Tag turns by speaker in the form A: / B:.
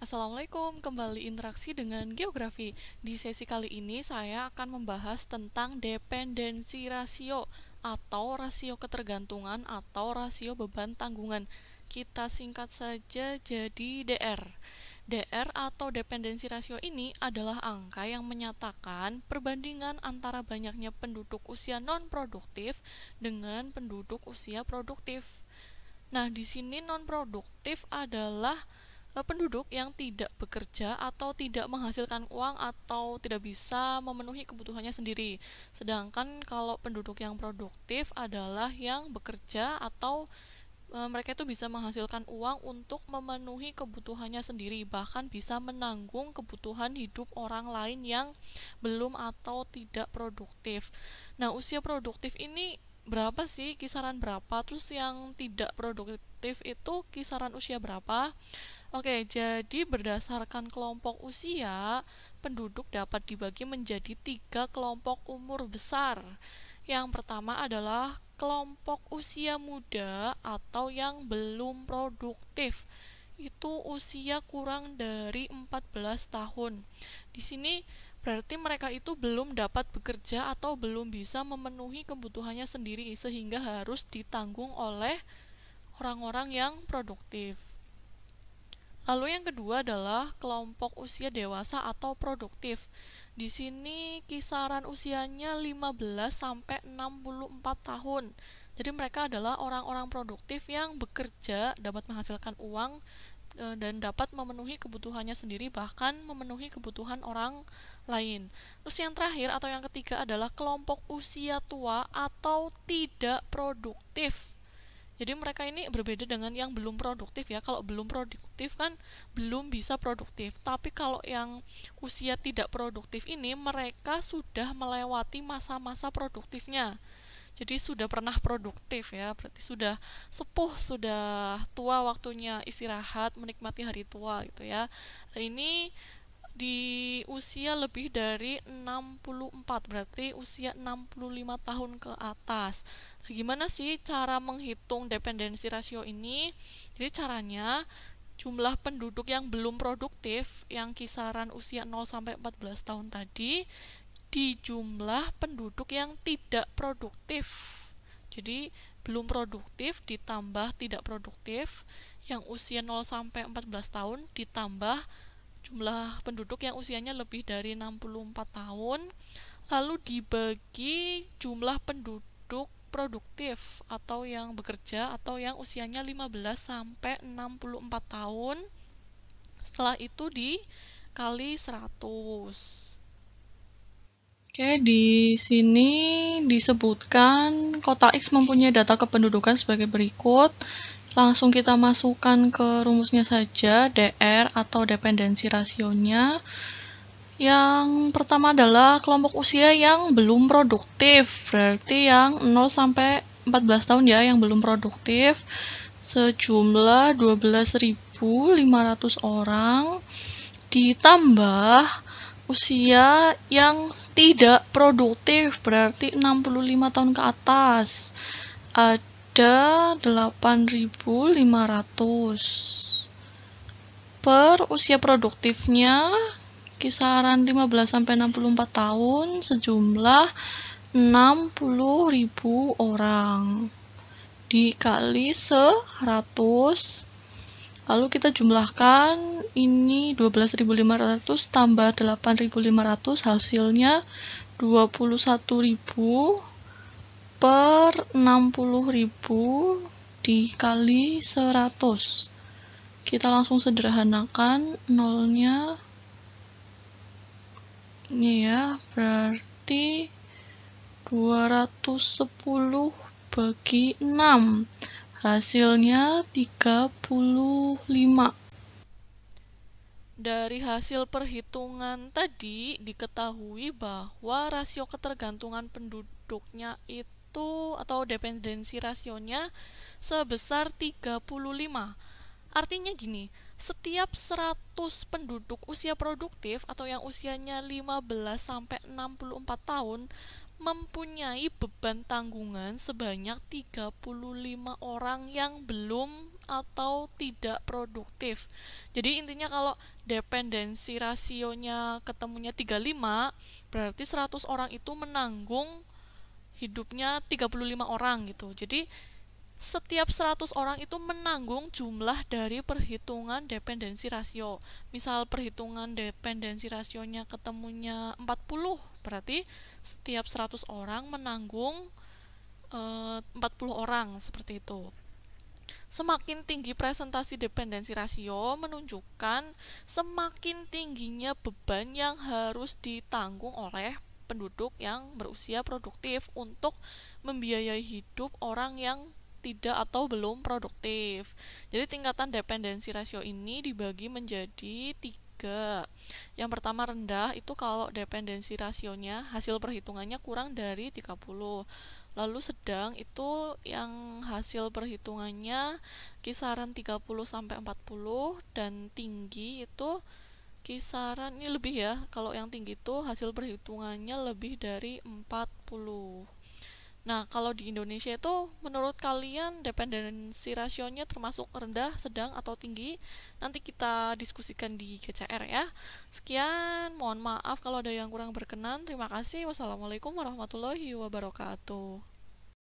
A: Assalamualaikum, kembali interaksi dengan geografi. Di sesi kali ini saya akan membahas tentang dependensi rasio atau rasio ketergantungan atau rasio beban tanggungan. Kita singkat saja jadi DR. DR atau dependensi rasio ini adalah angka yang menyatakan perbandingan antara banyaknya penduduk usia non-produktif dengan penduduk usia produktif. Nah, di sini non-produktif adalah penduduk yang tidak bekerja atau tidak menghasilkan uang atau tidak bisa memenuhi kebutuhannya sendiri. Sedangkan kalau penduduk yang produktif adalah yang bekerja atau mereka itu bisa menghasilkan uang untuk memenuhi kebutuhannya sendiri, bahkan bisa menanggung kebutuhan hidup orang lain yang belum atau tidak produktif. Nah, usia produktif ini berapa sih? Kisaran berapa? Terus yang tidak produktif itu kisaran usia berapa? Oke, jadi berdasarkan kelompok usia, penduduk dapat dibagi menjadi 3 kelompok umur besar. Yang pertama adalah kelompok usia muda atau yang belum produktif. Itu usia kurang dari 14 tahun. Di sini berarti mereka itu belum dapat bekerja atau belum bisa memenuhi kebutuhannya sendiri sehingga harus ditanggung oleh orang-orang yang produktif. Lalu yang kedua adalah kelompok usia dewasa atau produktif. Di sini kisaran usianya 15 sampai 64 tahun. Jadi mereka adalah orang-orang produktif yang bekerja, dapat menghasilkan uang dan dapat memenuhi kebutuhannya sendiri, bahkan memenuhi kebutuhan orang lain. Terus yang terakhir atau yang ketiga adalah kelompok usia tua atau tidak produktif. Jadi mereka ini berbeda dengan yang belum produktif ya. Kalau belum produktif kan belum bisa produktif. Tapi kalau yang usia tidak produktif ini mereka sudah melewati masa-masa produktifnya. Jadi sudah pernah produktif ya, berarti sudah sepuh, sudah tua waktunya istirahat, menikmati hari tua gitu ya. Nah, ini di usia lebih dari 64, berarti usia 65 tahun ke atas. Nah, gimana sih cara menghitung dependensi rasio ini? Jadi caranya jumlah penduduk yang belum produktif yang kisaran usia 0 sampai 14 tahun tadi di jumlah penduduk yang tidak produktif. Jadi belum produktif ditambah tidak produktif yang usia 0 sampai 14 tahun ditambah jumlah penduduk yang usianya lebih dari 64 tahun, lalu dibagi jumlah penduduk produktif atau yang bekerja atau yang usianya 15 sampai 64 tahun. Setelah itu dikali 100. Oke, di sini disebutkan kota X mempunyai data kependudukan sebagai berikut. Langsung kita masukkan ke rumusnya saja, DR atau dependensi rasionya. Yang pertama adalah kelompok usia yang belum produktif, berarti yang 0 sampai 14 tahun ya, yang belum produktif, sejumlah 12.500 orang, ditambah usia yang tidak produktif, berarti 65 tahun ke atas, ada 8.500 per usia produktifnya kisaran 15 sampai 64 tahun sejumlah 60.000 orang dikali 100. Lalu kita jumlahkan, ini 12.500 tambah 8.500 hasilnya 21.000 per 60.000 dikali 100. Kita langsung sederhanakan nolnya. Ini ya, berarti 210 bagi 6. Hasilnya 35. Dari hasil perhitungan tadi diketahui bahwa rasio ketergantungan penduduknya itu atau dependensi rasionya sebesar 35. Artinya gini, setiap 100 penduduk usia produktif atau yang usianya 15 sampai 64 tahun mempunyai beban tanggungan sebanyak 35 orang yang belum atau tidak produktif. Jadi intinya kalau dependensi rasionya ketemunya 35, berarti 100 orang itu menanggung hidupnya 35 orang gitu. Jadi setiap 100 orang itu menanggung jumlah dari perhitungan dependensi rasio. Misal perhitungan dependensi rasionya ketemunya 40, berarti setiap 100 orang menanggung 40 orang, seperti itu. Semakin tinggi presentasi dependensi rasio menunjukkan semakin tingginya beban yang harus ditanggung oleh penduduk yang berusia produktif untuk membiayai hidup orang yang tidak atau belum produktif. Jadi tingkatan dependensi rasio ini dibagi menjadi 3. Yang pertama rendah, itu kalau dependensi rasionya hasil perhitungannya kurang dari 30. Lalu sedang itu yang hasil perhitungannya kisaran 30 sampai 40, dan tinggi itu kisaran, ini lebih ya, kalau yang tinggi itu hasil perhitungannya lebih dari 40. Nah, kalau di Indonesia itu menurut kalian dependensi rasionya termasuk rendah, sedang, atau tinggi? Nanti kita diskusikan di GCR ya. Sekian, mohon maaf kalau ada yang kurang berkenan. Terima kasih. Wassalamualaikum warahmatullahi wabarakatuh.